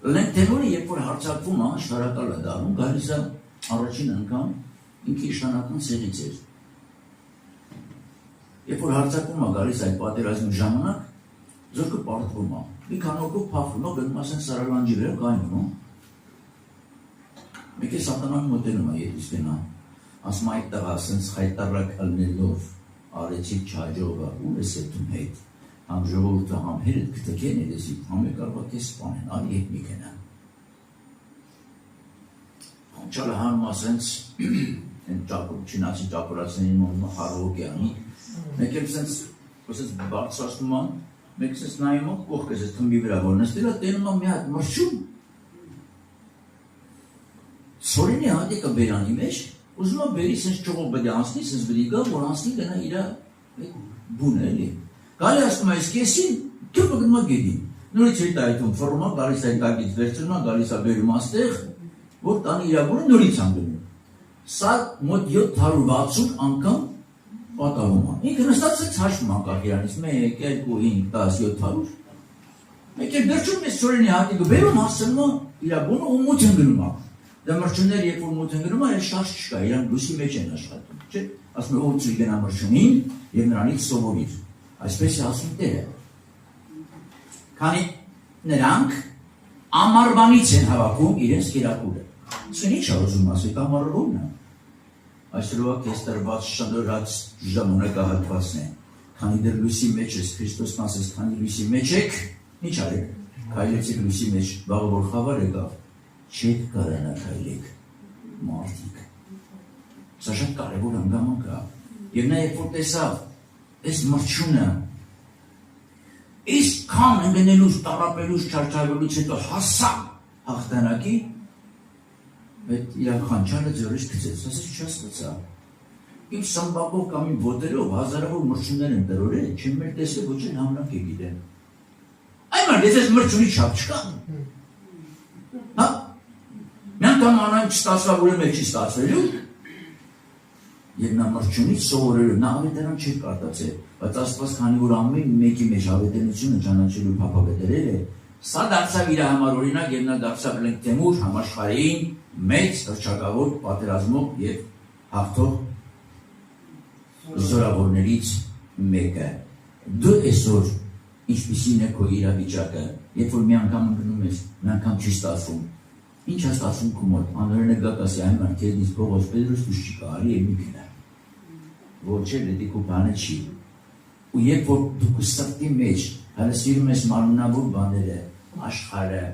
Լենք Թեմուրը երբ որ հարձակվում է, շարակալ է դառնում, գալիս է առաջին անգամ ինքի իշխանական ցեղից էր։ Երբ որ հարձակվում է գալիս այդ պատերազմի ժամանակ, զորքը պարտվում է։ Մի քանի օր փախնում է, գնում ասեն Սարալանջի վրա կայնում։ Մեկ է սատանան մոտենում է Ետիսկենա, ասում այդ տղա ասենց խայտարակ ալնելով արեցի չաջողը ու ես հետում հետ, համ ժողովուրդը համ հերդ կտկեն երեսի, համ է կարող է սպանեն, ալի հետ մի կենան։ Հանչալը հանում ասենց, չինացի ճապորացներին մոնում հարողյանի, մեկ էլ սենց բարձրացնում ան, մեկ սենց նայում ան կողք ես թմբի վրա որ նստել է, տենում ան մի հատ մրճում, սորենի հատիկը բերանի մեջ, ուզում ա բերի սենց ճողով բդի անցնի, սենց բդի գա, որ անցնի գնա իրա բունը էլի։ Գալի ասում այս կեսին, թյոպը գնում ա գեդին, նորից հետ այդում ֆորմա, գալիս այդ գագից վերցնում ա, գալիս ա բերում աստեղ, որ տանի իրա բունը նորից ան գնում։ Սա մոտ 760 անգամ պատահում ա։ Ինքը նստած է հաշվում անկախ իրանից, 1, 2, 5, 10, 700։ Մեկ էլ վերջում ես սորենի հատիկը բերում հասցնում ա իրա բունը ու մութ են գնում ա։ Դա մրջունները երբ որ մութ են գնում ա, էլ շարժ չկա, իրան լույսի մեջ են աշխատում, չէ՞։ Ասում է ով ծույլ գնա մրջունին և նրանից սովորիր։ Այսպես է ասում Տերը։ Քանի նրանք ամառվանից են հավաքում իրենց կերակուրը։ Սեն ինչ ա ուզում ասեք ամառվանն է։ Այսօրվա քեզ տրված շնորհած ժամանակահատվածն է։ Քանի դեռ լույսի մեջ ես, Քրիստոսն ասես, քանի լույսի մեջ եք, ինչ արեք։ Քայլեցիք լույսի մեջ, վաղը որ խավար եկավ, չեք կարողանա քայլեք մարդիկ։ Սա շատ կարևոր հանգամանք է։ Եվ նա երբ որ տեսավ այս մրջյունը, այսքան ընկնելուց, տառապելուց, չարչարվելուց հետո հասավ հաղթանակի, այդ իր խանչարը ձեռից գցեց, ասեց չհասկացա։ Իմ սամբակով կամ իմ ոտերով հազարավոր մրջյուններ են տրորել, չեմ մեր տեսել ոչ էլ համնակ է գիտեն։ Այ մարդ, ես այս մրջյունի չափ չկա։ Հա։ Միան կամ անայն չստացվա, որ եմ էլ չի ստացվելու։ Եվ նա մրջյունից սովորելու, նա ավետարան չի կարտացել, բայց Աստված քանի որ ամեն մեկի մեջ ավետարությունը ճանաչելու փափավետերել է, սա դարձավ իր համար օրինակ եւ նա դարձավ Լենք Թեմուր համաշխարհային մեծ հռչակավոր պատերազմող եւ հաղթող զորավորներից մեկը։ Դու այսօր ինչպիսին է քո իրավիճակը, երբ որ մի անգամ ընկնում ես, մի անգամ չի ստացվում։ Ինչ է ստացվում քո մոտ, անորենը գակասի այն մարդ քեզնից Պողոս Պետրոս դուս չի կարելի է մի գնա։ Ոչ էլ դի քո բանը չի։ Ու երբ որ դու սրտի մեջ հալսիրում ես մարմնավոր բաները, աշխարհը,